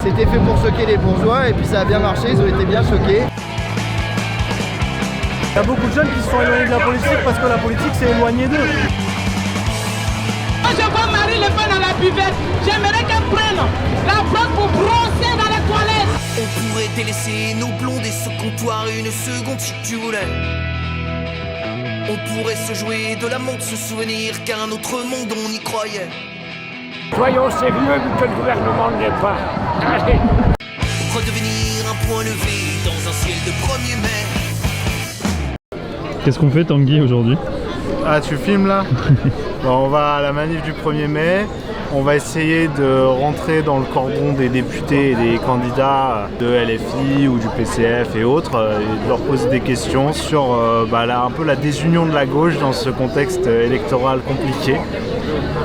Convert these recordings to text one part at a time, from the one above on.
c'était fait pour choquer les bourgeois et puis ça a bien marché, ils ont été bien choqués. Il y a beaucoup de jeunes qui se sont éloignés de la politique parce que la politique s'est éloignée d'eux. Moi je vois Marine Le Pen à la buvette, j'aimerais qu'elle prenne la brosse pour brosser dans les toilettes. On pourrait délaisser nos blondes et ce comptoir une seconde si tu voulais. On pourrait se jouer de la montre, se souvenir qu'à un autre monde on y croyait. Soyons sérieux vu que le gouvernement ne l'est pas. Allez. Redevenir un point levé dans un ciel de 1er mai. Qu'est-ce qu'on fait Tanguy aujourd'hui? Ah, tu filmes là? Bon, on va à la manif du 1er mai. On va essayer de rentrer dans le cordon des députés et des candidats de LFI ou du PCF et autres et de leur poser des questions sur un peu la désunion de la gauche dans ce contexte électoral compliqué.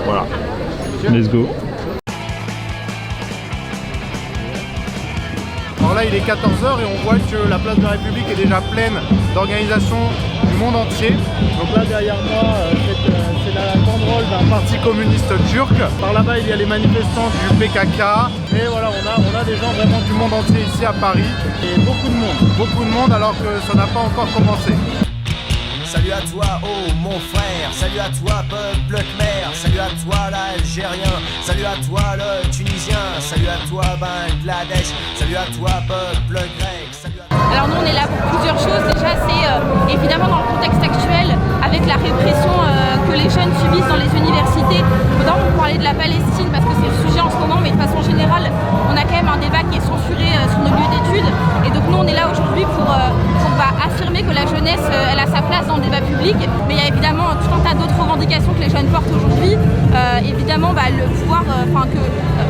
Voilà. Let's go. Alors là il est 14h et on voit que la place de la République est déjà pleine d'organisations du monde entier. Donc là derrière moi c'est la banderole d'un parti communiste turc. Par là-bas il y a les manifestants du PKK. Et voilà on a des gens vraiment du monde entier ici à Paris. Et beaucoup de monde alors que ça n'a pas encore commencé. Salut à toi, oh mon frère, salut à toi, peuple khmer, salut à toi l'Algérien, salut à toi le Tunisien, salut à toi Bangladesh, salut à toi peuple grec, salut à toi... Alors nous on est là pour plusieurs choses, déjà c'est évidemment dans le contexte actuel avec la répression que les jeunes subissent dans les universités. Notamment pour parler de la Palestine parce que c'est le sujet en ce moment, mais de façon générale on a quand même un débat qui est censuré sur nos lieux d'études et donc nous on est là aujourd'hui pour affirmer que la jeunesse elle a sa place dans le débat public, mais il y a évidemment tout un tas d'autres revendications que les jeunes portent aujourd'hui, évidemment le pouvoir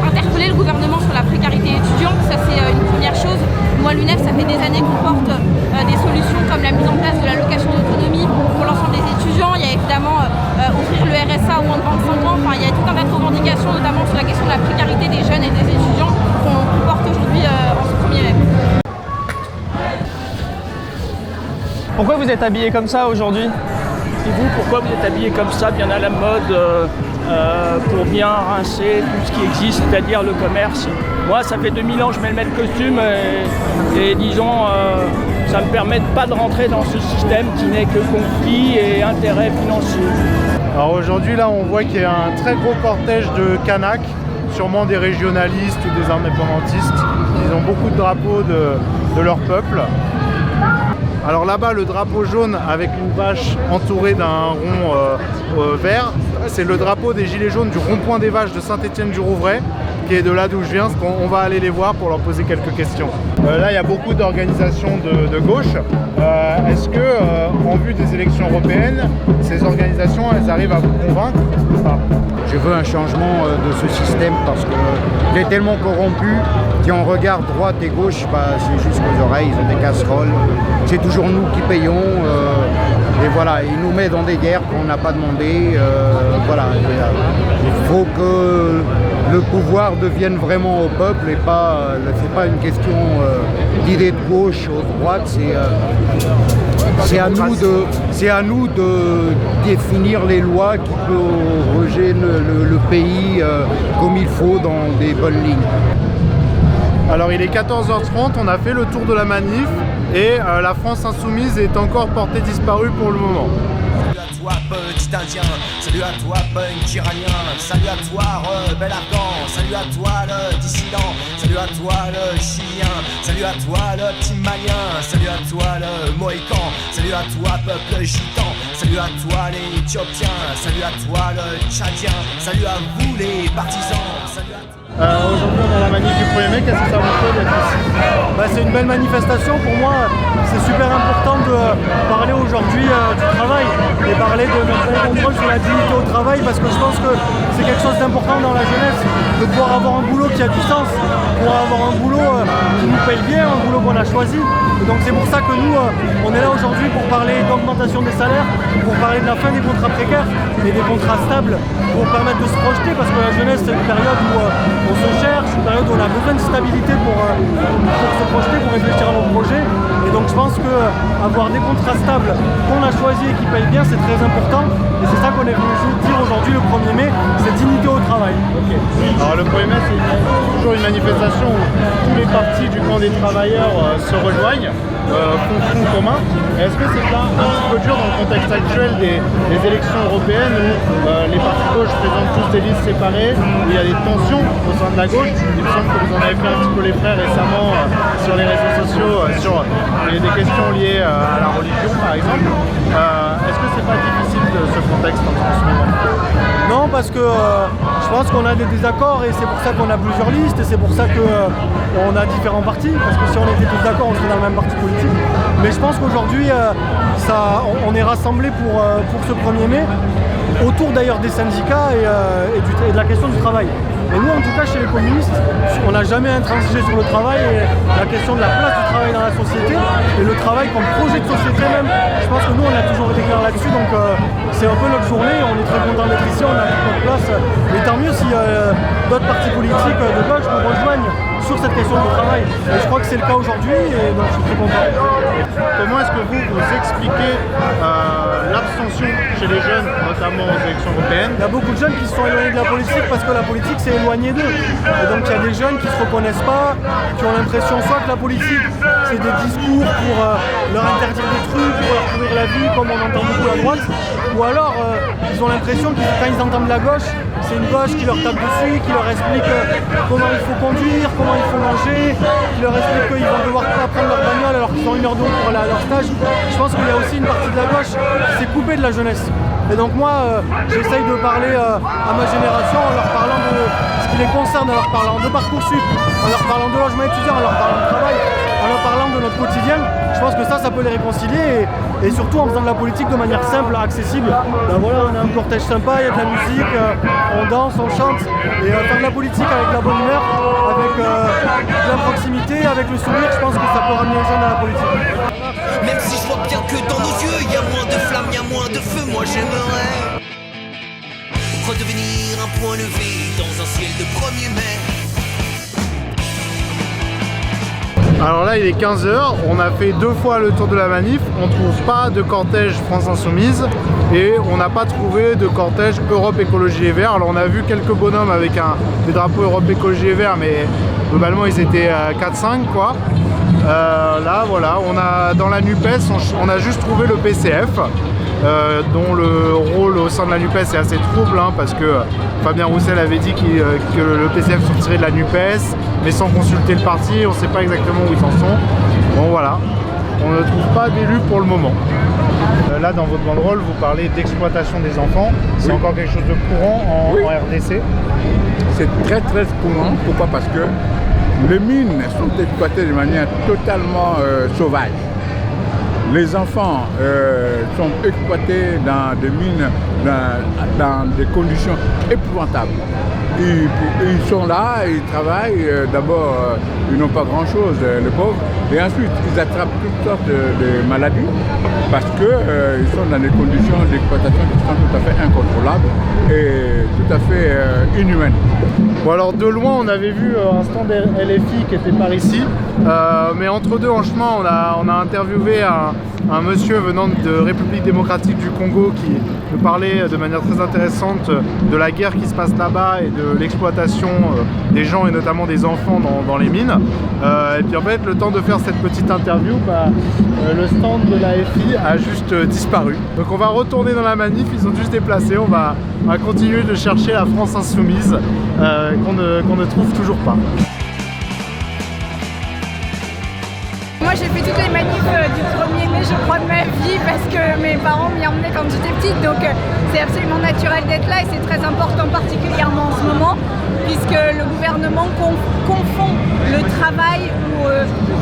interpeller le gouvernement sur la précarité étudiante, ça c'est une première chose. Moi l'UNEF ça fait des années qu'on porte des solutions comme la mise en place de l'allocation d'autonomie pour l'ensemble des étudiants, il y a évidemment ouvrir le RSA aux moins de 25 ans, il y a tout un tas de revendications notamment sur la question de la précarité des jeunes et des étudiants qu'on porte aujourd'hui en ce 1er mai. Pourquoi vous êtes habillé comme ça aujourd'hui? Et vous, pourquoi vous êtes habillé comme ça, bien à la mode, pour bien rincer tout ce qui existe, c'est-à-dire le commerce? Moi, ça fait 2000 ans que je mets le même costume et disons, ça me permet pas de rentrer dans ce système qui n'est que conflit et intérêt financier. Alors aujourd'hui là on voit qu'il y a un très gros cortège de Kanaks, sûrement des régionalistes ou des indépendantistes. Ils ont beaucoup de drapeaux de leur peuple. Alors là-bas, le drapeau jaune avec une vache entourée d'un rond vert, c'est le drapeau des Gilets jaunes du rond-point des vaches de Saint-Étienne-du-Rouvray, qui est de là d'où je viens. On va aller les voir pour leur poser quelques questions. Là, il y a beaucoup d'organisations de gauche. Est-ce que, en vue des élections européennes, ces organisations, elles arrivent à vous convaincre ou pas? Je veux un changement de ce système parce qu'il est tellement corrompu. Si on regarde droite et gauche, c'est juste aux oreilles, ils ont des casseroles. C'est toujours nous qui payons. Et voilà, ils nous mettent dans des guerres qu'on n'a pas demandé. Voilà, il faut que le pouvoir devienne vraiment au peuple et pas, c'est pas une question d'idée de gauche ou de droite. C'est à nous de définir les lois qui peuvent reger le pays comme il faut dans des bonnes lignes. Alors il est 14h30, on a fait le tour de la manif et la France insoumise est encore portée disparue pour le moment. Salut à toi petit indien, salut à toi punk iranien, salut à toi rebelle afghan, salut à toi le dissident, salut à toi le chilien, salut à toi le petit malien, salut à toi le mohican, salut à toi peuple gitan, salut à toi les éthiopiens, salut à toi le tchadien, salut à vous les partisans, salut à toi. Aujourd'hui on est à la manif du 1er mai, qu'est-ce que ça vous fait d'être ici? C'est une belle manifestation pour moi, c'est super important de parler aujourd'hui du travail et parler de notre contrôle sur la dignité au travail parce que je pense que c'est quelque chose d'important dans la jeunesse de pouvoir avoir un boulot qui a du sens, pouvoir avoir un boulot qui nous paye bien, un boulot qu'on a choisi. Et donc c'est pour ça que nous on est là aujourd'hui pour parler d'augmentation des salaires, pour parler de la fin des contrats précaires et des contrats stables pour permettre de se projeter parce que la jeunesse c'est une période où on se cherche, une période où on a besoin de stabilité pour se projeter, pour réfléchir à nos projets. Et donc je je pense qu'avoir des contrats stables qu'on a choisis et qui payent bien, c'est très important. Et c'est ça qu'on est venu dire aujourd'hui le 1er mai, c'est dignité au travail. Okay. Alors le 1er mai, c'est toujours une manifestation où tous les partis du camp des travailleurs se rejoignent, font front commun. Est-ce que c'est pas un petit peu dur dans le contexte actuel des élections européennes où les partis de gauche présentent tous des listes séparées, où il y a des tensions au sein de la gauche? Il me semble que vous en avez fait un petit peu les frais récemment sur les réseaux sociaux, sur des questions liées à la religion par exemple. Est-ce que c'est pas difficile de ce contexte en ce moment? Non, parce que je pense qu'on a des désaccords et c'est pour ça qu'on a plusieurs listes et c'est pour ça qu'on a différents partis, parce que si on était tous d'accord, on serait dans le même parti politique. Mais je pense qu'aujourd'hui, on est rassemblés pour ce 1er mai, autour d'ailleurs des syndicats et de la question du travail. Et nous, en tout cas, chez les communistes, on n'a jamais intransigé sur le travail et la question de la place du travail dans la société et le travail comme projet de société même. Je pense que nous, on a toujours été clair là-dessus, donc c'est un peu notre journée. On est très content d'être ici, on a toute notre place. Et tant mieux si d'autres partis politiques de gauche nous rejoignent sur cette question du travail. Et je crois que c'est le cas aujourd'hui et donc je suis très content. Comment est-ce que vous expliquez l'abstention chez les jeunes, notamment aux élections européennes? Il y a beaucoup de jeunes qui se sont éloignés de la politique parce que la politique s'est éloignée d'eux. Et donc il y a des jeunes qui ne se reconnaissent pas, qui ont l'impression soit que la politique c'est des discours pour leur interdire des trucs, pour leur pourrir la vie comme on entend beaucoup à droite, ou alors ils ont l'impression que quand ils entendent la gauche, c'est une gauche qui leur tape dessus, qui leur explique comment il faut conduire, comment il faut manger, qui leur explique qu'ils vont devoir pas prendre leur bagnole alors qu'ils ont 1 heure de route pour aller à leur stage. Je pense qu'il y a aussi une partie de la gauche qui s'est coupée de la jeunesse. Et donc moi, j'essaye de parler à ma génération en leur parlant de ce qui les concerne, en leur parlant de Parcoursup, en leur parlant de logement étudiant, en leur parlant de travail, en leur parlant de notre quotidien. Je pense que ça peut les réconcilier et surtout en faisant de la politique de manière simple, accessible. Ben voilà, on a un cortège sympa, il y a de la musique, on danse, on chante. Et faire de la politique avec la bonne humeur, avec de la proximité, avec le sourire, je pense que ça peut ramener les jeunes à la politique. Même si je vois bien que dans nos yeux, il y a moins de flammes, il y a moins de feu, moi j'aimerais redevenir un point levé dans un ciel de 1er mai. Alors là il est 15h, on a fait 2 fois le tour de la manif, on trouve pas de cortège France Insoumise et on n'a pas trouvé de cortège Europe Écologie et Verts. Alors on a vu quelques bonhommes avec des drapeaux Europe Écologie et Verts, mais globalement ils étaient 4-5 quoi. Là voilà, on a dans la NUPES, on a juste trouvé le PCF. Dont le rôle au sein de la NUPES est assez trouble parce que Fabien Roussel avait dit que le PCF sortirait de la NUPES mais sans consulter le parti, on ne sait pas exactement où ils en sont. Bon voilà, on ne trouve pas d'élus pour le moment. Là dans votre banderole vous parlez d'exploitation des enfants, c'est encore quelque chose de courant en RDC? C'est très très courant, pourquoi? Parce que les mines sont exploitées de manière totalement sauvage. Les enfants sont exploités dans des mines, dans des conditions épouvantables. Ils sont là, ils travaillent, d'abord ils n'ont pas grand chose, les pauvres, et ensuite ils attrapent toutes sortes de maladies parce qu'ils sont dans des conditions d'exploitation qui sont tout à fait incontrôlables et tout à fait inhumaines. Bon alors de loin on avait vu un stand LFI qui était par ici, mais entre deux en chemin on a interviewé un monsieur venant de République démocratique du Congo qui nous parlait de manière très intéressante de la guerre qui se passe là-bas et de l'exploitation des gens et notamment des enfants dans les mines. Et puis en fait le temps de faire cette petite interview, le stand de la FI a juste disparu. Donc on va retourner dans la manif, ils ont juste déplacé, on va continuer de chercher la France Insoumise qu'on ne trouve toujours pas. Moi j'ai fait toutes les manifs du 1er mai je crois de ma vie parce que mes parents m'y emmenaient quand j'étais petite, donc c'est absolument naturel d'être là et c'est très important particulièrement en ce moment puisque le gouvernement confond le travail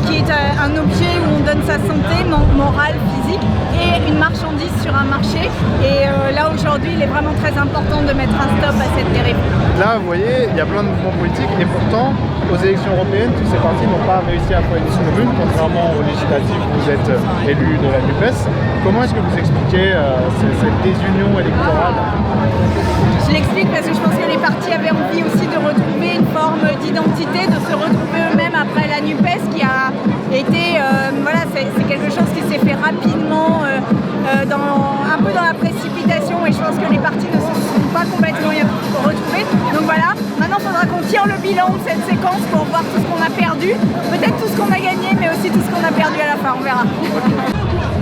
qui est un objet où on donne sa santé morale, physique et une marchandise sur un marché et là aujourd'hui il est vraiment très important de mettre un stop à cette dérive. Là vous voyez il y a plein de mouvements politiques et pourtant aux élections européennes tous ces partis n'ont pas réussi à faire une liste commune contrairement aux législatives où vous êtes élu de la NUPES. Comment est-ce que vous expliquez cette désunion électorale? Je l'explique parce que je pense que les partis avaient envie aussi de retrouver une forme d'identité, de se retrouver eux-mêmes après la NUPES qui a été, voilà, c'est quelque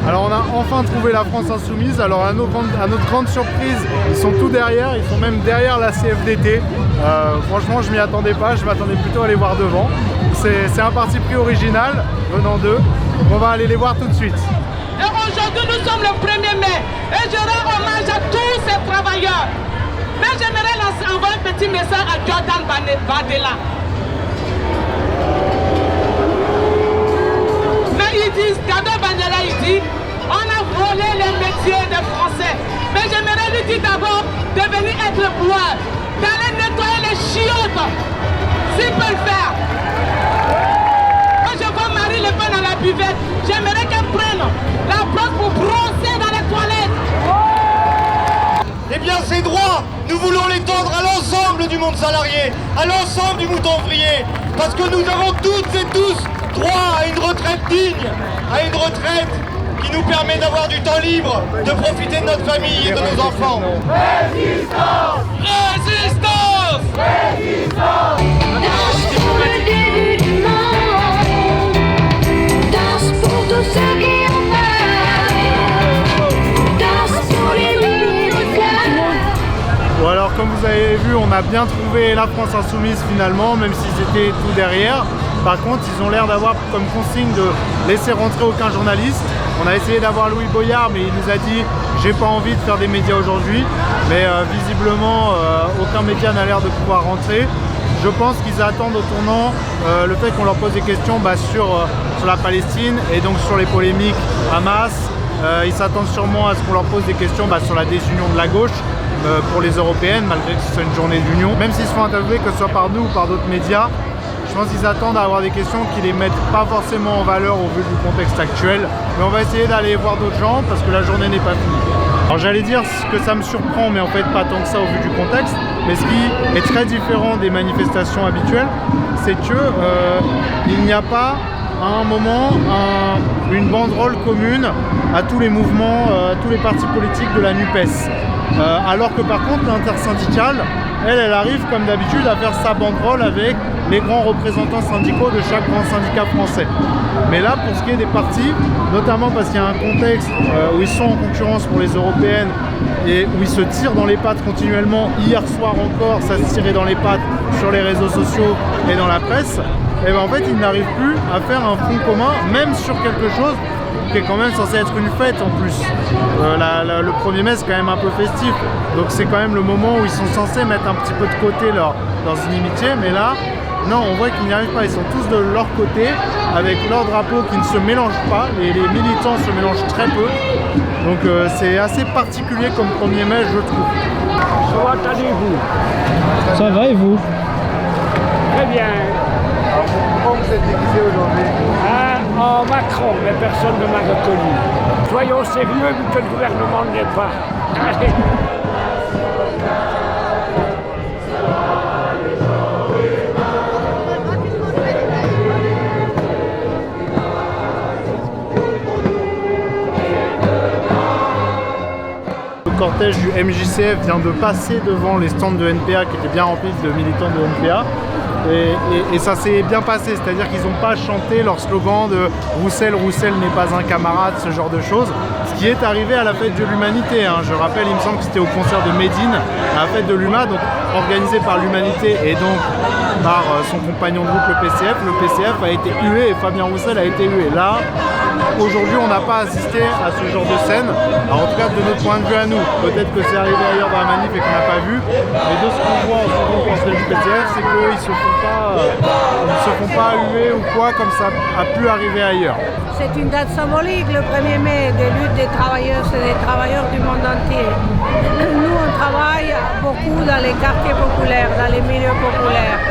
Alors on a enfin trouvé la France Insoumise. Alors à notre grande surprise, ils sont tout derrière, ils sont même derrière la CFDT. Franchement, je m'y attendais pas, je m'attendais plutôt à les voir devant. C'est un parti pris original venant d'eux. On va aller les voir tout de suite. Et aujourd'hui, nous sommes le 1er mai et je rends hommage à tous ces travailleurs. Mais j'aimerais envoyer un petit message à Jordan Bardella. Mais ils disent, Jordan Bardella, il dit, on a volé les métiers des Français. Mais j'aimerais lui dire d'abord de venir être boueur, d'aller nettoyer les chiottes, s'il peut le faire. Quand je vois Marie Le Pen dans la buvette, j'aimerais qu'elle prenne la place pour brosser dans les toilettes. Eh bien ces droits, nous voulons les tendre à l'ensemble du monde salarié, à l'ensemble du mouton ouvrier, parce que nous avons toutes et tous droit à une retraite digne, à une retraite qui nous permet d'avoir du temps libre, de profiter de notre famille et de nos enfants. Résistance! Résistance! Résistance! Pour le début du monde, danse pour tous ceux qui ont peur, danse pour les militaires. Bon alors comme vous avez vu, on a bien trouvé la France Insoumise finalement, même s'ils étaient tout derrière. Par contre, ils ont l'air d'avoir comme consigne de laisser rentrer aucun journaliste. On a essayé d'avoir Louis Boyard, mais il nous a dit « j'ai pas envie de faire des médias aujourd'hui ». Mais visiblement, aucun média n'a l'air de pouvoir rentrer. Je pense qu'ils attendent au tournant le fait qu'on leur pose des questions sur la Palestine et donc sur les polémiques Hamas. Ils s'attendent sûrement à ce qu'on leur pose des questions sur la désunion de la gauche pour les européennes, malgré que ce soit une journée d'union. Même s'ils se font interviewer, que ce soit par nous ou par d'autres médias, je pense qu'ils attendent à avoir des questions qui les mettent pas forcément en valeur au vu du contexte actuel. Mais on va essayer d'aller voir d'autres gens parce que la journée n'est pas finie. Alors j'allais dire que ça me surprend, mais en fait pas tant que ça au vu du contexte. Mais ce qui est très différent des manifestations habituelles, c'est que il n'y a pas à un moment une banderole commune à tous les mouvements, à tous les partis politiques de la NUPES. Alors que par contre l'intersyndicale, elle arrive comme d'habitude à faire sa banderole avec les grands représentants syndicaux de chaque grand syndicat français. Mais là, pour ce qui est des partis, notamment parce qu'il y a un contexte où ils sont en concurrence pour les européennes et où ils se tirent dans les pattes continuellement, hier soir encore, ça se tirait dans les pattes sur les réseaux sociaux et dans la presse, et bien en fait, ils n'arrivent plus à faire un front commun, même sur quelque chose qui est quand même censé être une fête en plus. Le 1er mai c'est quand même un peu festif, donc c'est quand même le moment où ils sont censés mettre un petit peu de côté leurs inimitiés, mais là, non, on voit qu'ils n'y arrivent pas, ils sont tous de leur côté, avec leur drapeau qui ne se mélange pas, et les militants se mélangent très peu, donc c'est assez particulier comme 1er mai, je trouve. Comment allez-vous? Ça va et vous? Très bien. Alors pourquoi vous êtes déguisé aujourd'hui? En Macron, mais personne ne m'a reconnu. Soyons sérieux vu que le gouvernement ne l'est pas. Le cortège du MJCF vient de passer devant les stands de NPA qui étaient bien remplis de militants de NPA. Et ça s'est bien passé, c'est-à-dire qu'ils n'ont pas chanté leur slogan de Roussel, Roussel n'est pas un camarade, ce genre de choses, ce qui est arrivé à la fête de l'Humanité. Je rappelle, il me semble que c'était au concert de Médine, à la fête de l'Huma, donc organisé par l'Humanité et donc par son compagnon de groupe, le PCF. Le PCF a été hué et Fabien Roussel a été hué. Là, aujourd'hui, on n'a pas assisté à ce genre de scène, alors en tout cas de notre point de vue à nous. Peut-être que c'est arrivé ailleurs dans la manif et qu'on n'a pas vu, mais de ce qu'on voit en ce moment au du PCF, c'est qu'ils ne se font pas huer ou quoi, comme ça a pu arriver ailleurs. C'est une date symbolique, le 1er mai, des luttes des travailleurs et des travailleurs du monde entier. Nous, on travaille beaucoup dans les quartiers populaires, dans les milieux populaires.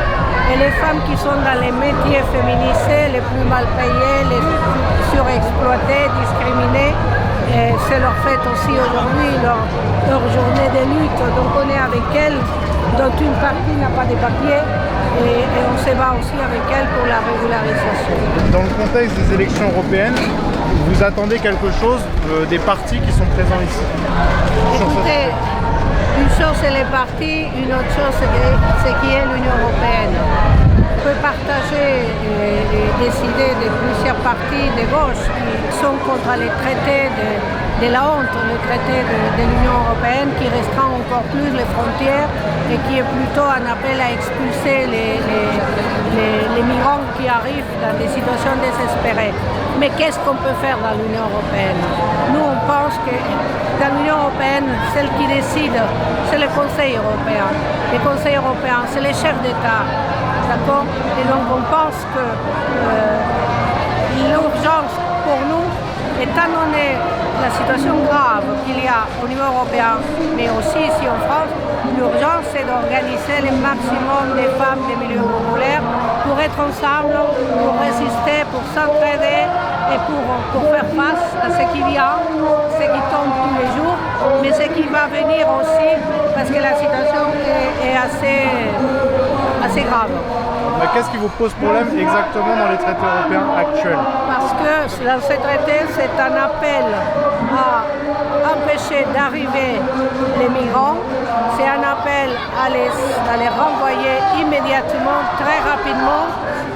Et les femmes qui sont dans les métiers féminisés, les plus mal payés, les surexploités, discriminés, c'est leur fête aussi aujourd'hui, leur journée de lutte. Donc on est avec elles, dont une partie n'a pas de papiers, et on se bat aussi avec elles pour la régularisation. Dans le contexte des élections européennes, vous attendez quelque chose des partis qui sont présents ici? Écoutez, Une chose c'est les partis, une autre chose c'est qui est l'Union européenne. On peut partager et décider de plusieurs partis de gauche qui sont contre les traités de la honte, le traité de l'Union européenne qui restreint encore plus les frontières et qui est plutôt un appel à expulser les migrants qui arrivent dans des situations désespérées. Mais qu'est-ce qu'on peut faire dans l'Union européenne? Nous, on pense que dans l'Union européenne, celle qui décide, c'est le Conseil européen. Le Conseil européen, c'est les chefs d'État. D'accord? Et donc on pense que l'urgence pour nous, étant donné la situation grave qu'il y a au niveau européen, mais aussi ici en France, l'urgence c'est d'organiser le maximum des femmes des milieux populaires pour être ensemble, pour résister, pour s'entraider et pour faire face à ce qui vient, ce qui tombe tous les jours, mais ce qui va venir aussi parce que la situation est assez grave. Qu'est-ce qui vous pose problème exactement dans les traités européens actuels? Parce que dans ces traités, c'est un appel à empêcher d'arriver les migrants, c'est un appel à les renvoyer immédiatement, très rapidement.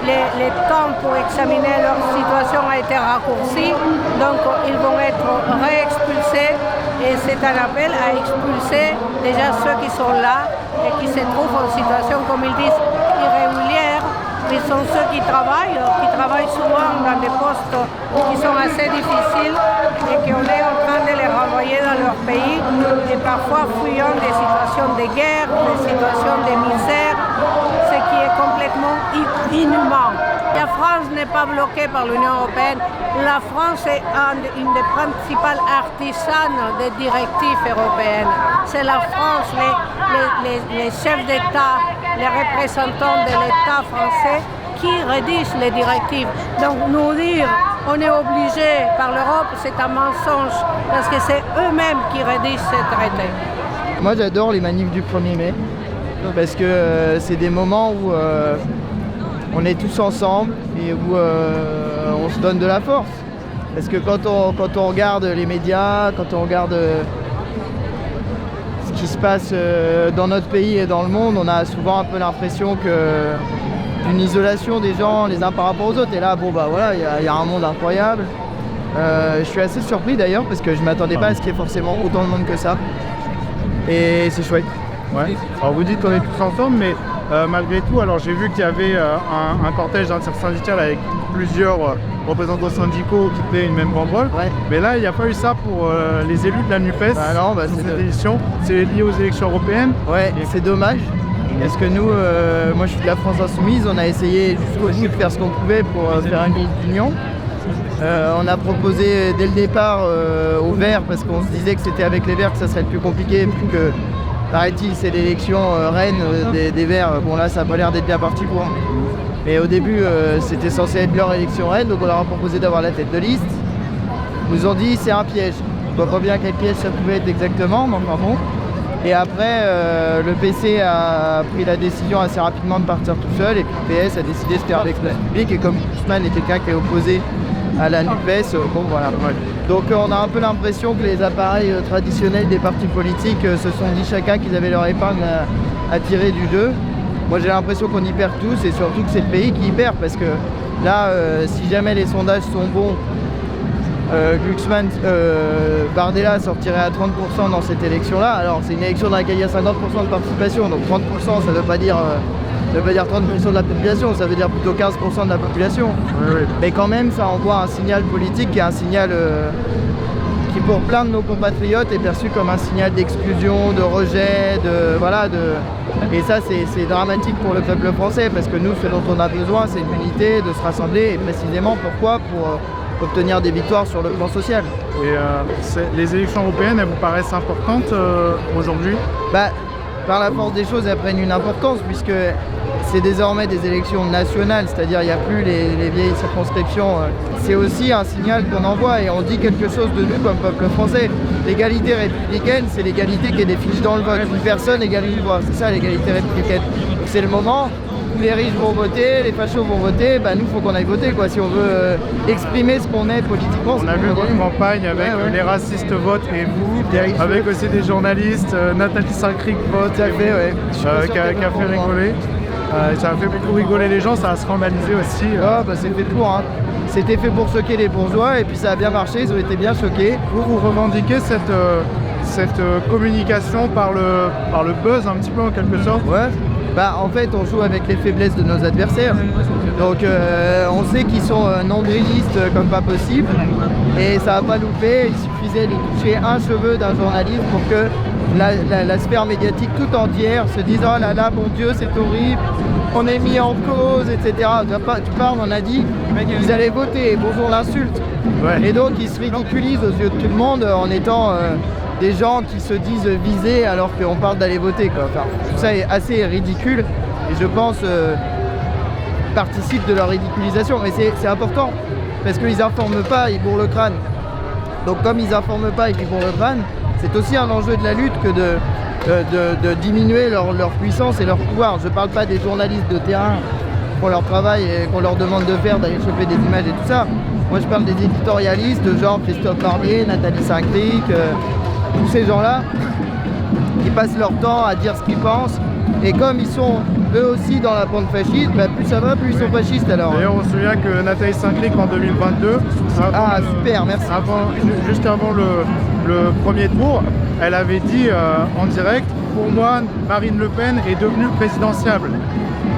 Les temps pour examiner leur situation a été raccourci, donc ils vont être réexpulsés et c'est un appel à expulser déjà ceux qui sont là et qui se trouvent en situation, comme ils disent, irrégulière. Ils sont ceux qui travaillent souvent dans des postes qui sont assez difficiles et qu'on est en train de les renvoyer dans leur pays et parfois fuyant des situations de guerre, des situations de misère, ce qui est complètement inhumain. La France n'est pas bloquée par l'Union européenne. La France est une des principales artisanes des directives européennes. C'est la France, les chefs d'État, les représentants de l'État français qui rédigent les directives. Donc nous dire on est obligé par l'Europe, c'est un mensonge parce que c'est eux-mêmes qui rédigent ces traités. Moi j'adore les manifs du 1er mai parce que c'est des moments où on est tous ensemble et où on se donne de la force. Parce que quand on regarde les médias, quand on regarde ce qui se passe dans notre pays et dans le monde, on a souvent un peu l'impression d'une isolation des gens les uns par rapport aux autres. Et là, bon bah voilà, il y a un monde incroyable. Je suis assez surpris d'ailleurs parce que je ne m'attendais pas à ce qu'il y ait forcément autant de monde que ça. Et c'est chouette. Ouais. Alors vous dites qu'on est tous ensemble, mais malgré tout, alors j'ai vu qu'il y avait un cortège intersyndical avec plusieurs représentants syndicaux qui faisaient une même banderole. Ouais. Mais là, il n'y a pas eu ça pour les élus de la NUPES. Bah non, cette édition. C'est lié aux élections européennes. Ouais, c'est dommage. Parce que nous, moi je suis de la France Insoumise, on a essayé jusqu'au bout de faire ce qu'on pouvait pour faire une union. On a proposé dès le départ aux Verts, parce qu'on se disait que c'était avec les Verts que ça serait le plus compliqué, plus que, paraît-il, c'est l'élection reine des Verts. Bon là, ça n'a pas l'air d'être bien parti pour. Mais au début, c'était censé être leur élection reine, donc on leur a proposé d'avoir la tête de liste. Ils nous ont dit c'est un piège. Je ne vois pas bien quel piège ça pouvait être exactement, mais enfin bon. Et après, le PC a pris la décision assez rapidement de partir tout seul, et puis le PS a décidé de se faire avec la République, et comme Guzman est quelqu'un qui est opposé à la NUPES, bon voilà. Donc on a un peu l'impression que les appareils traditionnels des partis politiques se sont dit chacun qu'ils avaient leur épingle à tirer du 2. Moi j'ai l'impression qu'on y perd tous, et surtout que c'est le pays qui y perd, parce que là, si jamais les sondages sont bons, Glucksmann, Bardella sortirait à 30% dans cette élection-là. Alors c'est une élection dans laquelle il y a 50% de participation, donc 30% ça ne veut pas dire 30% de la population, ça veut dire plutôt 15% de la population. Oui. Mais quand même ça envoie un signal politique qui est un signal qui pour plein de nos compatriotes est perçu comme un signal d'exclusion, de rejet, et ça c'est dramatique pour le peuple français, parce que nous ce dont on a besoin c'est une unité, de se rassembler, et précisément pourquoi? Pour obtenir des victoires sur le plan social. Et les élections européennes, elles vous paraissent importantes aujourd'hui? Par la force des choses, elles prennent une importance, puisque c'est désormais des élections nationales, c'est-à-dire il n'y a plus les vieilles circonscriptions. C'est aussi un signal qu'on envoie, et on dit quelque chose de nous comme peuple français. L'égalité républicaine, c'est l'égalité qui est définie dans le vote. Une personne égale une voix, c'est ça l'égalité républicaine. Donc c'est le moment où les riches vont voter, les fachos vont voter, bah nous faut qu'on aille voter quoi, si on veut exprimer ce qu'on est politiquement. On a vu votre campagne avec les racistes votent et vous, avec aussi des journalistes, Nathalie Saint-Cric vote, qui a fait rigoler. Ça a fait beaucoup rigoler les gens, ça a scandalisé aussi. Ah bah c'est fait pour, hein. C'était fait pour choquer les bourgeois et puis ça a bien marché, ils ont été bien choqués. Vous revendiquez cette communication par le buzz un petit peu en quelque sorte? Ouais. Bah en fait on joue avec les faiblesses de nos adversaires. Donc on sait qu'ils sont nombrilistes comme pas possible et ça va pas louper, il suffisait de toucher un cheveu d'un journaliste pour que la sphère médiatique tout entière se dise oh là là mon Dieu c'est horrible, on est mis en cause, etc. Tu parles, on a dit qu'ils allaient voter, bonjour l'insulte. Ouais. Et donc ils se ridiculisent aux yeux de tout le monde en étant des gens qui se disent visés alors qu'on parle d'aller voter quoi. Enfin, tout ça est assez ridicule et je pense participe de leur ridiculisation. Mais c'est important parce qu'ils informent pas, ils bourrent le crâne. Donc comme ils informent pas et qu'ils bourrent le crâne, c'est aussi un enjeu de la lutte que de diminuer leur puissance et leur pouvoir. Je ne parle pas des journalistes de terrain pour leur travail et qu'on leur demande de faire, d'aller choper des images et tout ça. Moi je parle des éditorialistes, genre Christophe Barbier, Nathalie Saint-Cric, tous ces gens-là qui passent leur temps à dire ce qu'ils pensent. Et comme ils sont eux aussi dans la pente fasciste, bah plus ça va, plus ils sont fascistes alors. D'ailleurs on se souvient que Nathalie Saint-Cric en 2022, super, merci. Juste avant le premier tour, elle avait dit en direct, pour moi Marine Le Pen est devenue présidentiable.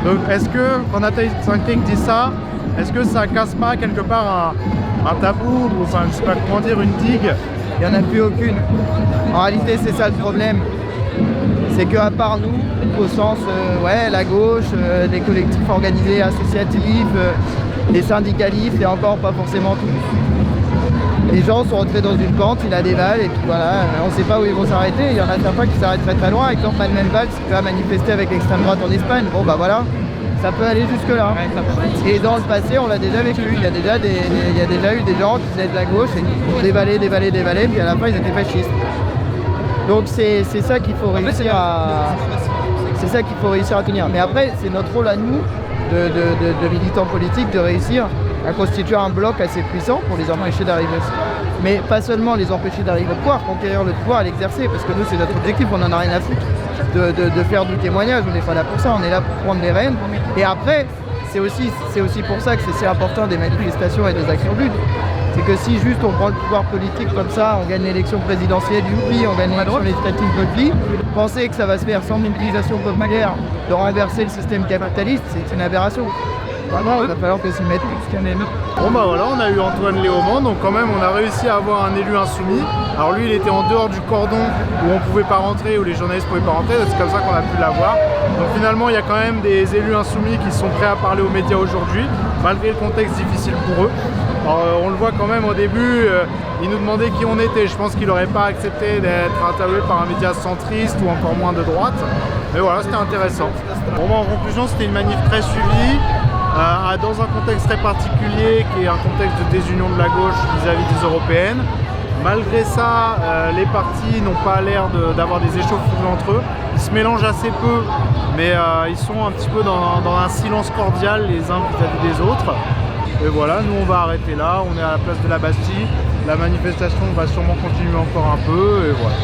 Donc est-ce que quand Nathalie Saint-Cric dit ça, est-ce que ça casse pas quelque part un tabou, ou enfin je sais pas comment dire, une digue? Il n'y en a plus aucune. En réalité c'est ça le problème. C'est qu'à part nous, au sens la gauche, des collectifs organisés, associatifs, des syndicalistes et encore pas forcément tous. Les gens sont rentrés dans une pente, ils la dévalent et puis voilà, on ne sait pas où ils vont s'arrêter. Il y en a certains qui s'arrêtent très très loin. Exemple Manuel Valls qui va manifester avec l'extrême droite en Espagne. Bon bah voilà, ça peut aller jusque là. Et dans le passé on l'a déjà vécu. Il y a déjà eu des gens qui venaient de la gauche et qui dévalaient, puis à la fin ils étaient fascistes. Donc c'est ça qu'il faut réussir à tenir. Mais après c'est notre rôle à nous de militants politiques de réussir à constituer un bloc assez puissant pour les empêcher d'arriver. Mais pas seulement les empêcher d'arriver au pouvoir, conquérir le pouvoir et l'exercer, parce que nous c'est notre objectif, on en a rien à foutre de faire du témoignage, on n'est pas là pour ça, on est là pour prendre les rênes. Et après, c'est aussi pour ça que c'est si important des manifestations et des actions de lutte. C'est que si juste on prend le pouvoir politique comme ça, on gagne l'élection présidentielle, youpi, on gagne l'élection législative, youpi, penser que ça va se faire sans mobilisation populaire, de renverser le système capitaliste, c'est une aberration. Vraiment, il va falloir que s'y mette plus qu'un élu. Bon bah voilà, on a eu Antoine Léaumont, donc quand même on a réussi à avoir un élu insoumis. Alors lui il était en dehors du cordon où on pouvait pas rentrer, où les journalistes pouvaient pas rentrer, c'est comme ça qu'on a pu l'avoir. Donc finalement il y a quand même des élus insoumis qui sont prêts à parler aux médias aujourd'hui, malgré le contexte difficile pour eux. Alors, on le voit quand même au début, il nous demandait qui on était. Je pense qu'il n'aurait pas accepté d'être interviewé par un média centriste ou encore moins de droite. Mais voilà, c'était intéressant. Bon, en conclusion, c'était une manif très suivie, dans un contexte très particulier qui est un contexte de désunion de la gauche vis-à-vis des européennes. Malgré ça, les partis n'ont pas l'air d'avoir des échauffourées entre eux. Ils se mélangent assez peu, mais ils sont un petit peu dans un silence cordial les uns vis-à-vis des autres. Et voilà, nous on va arrêter là, on est à la place de la Bastille, la manifestation va sûrement continuer encore un peu, et voilà.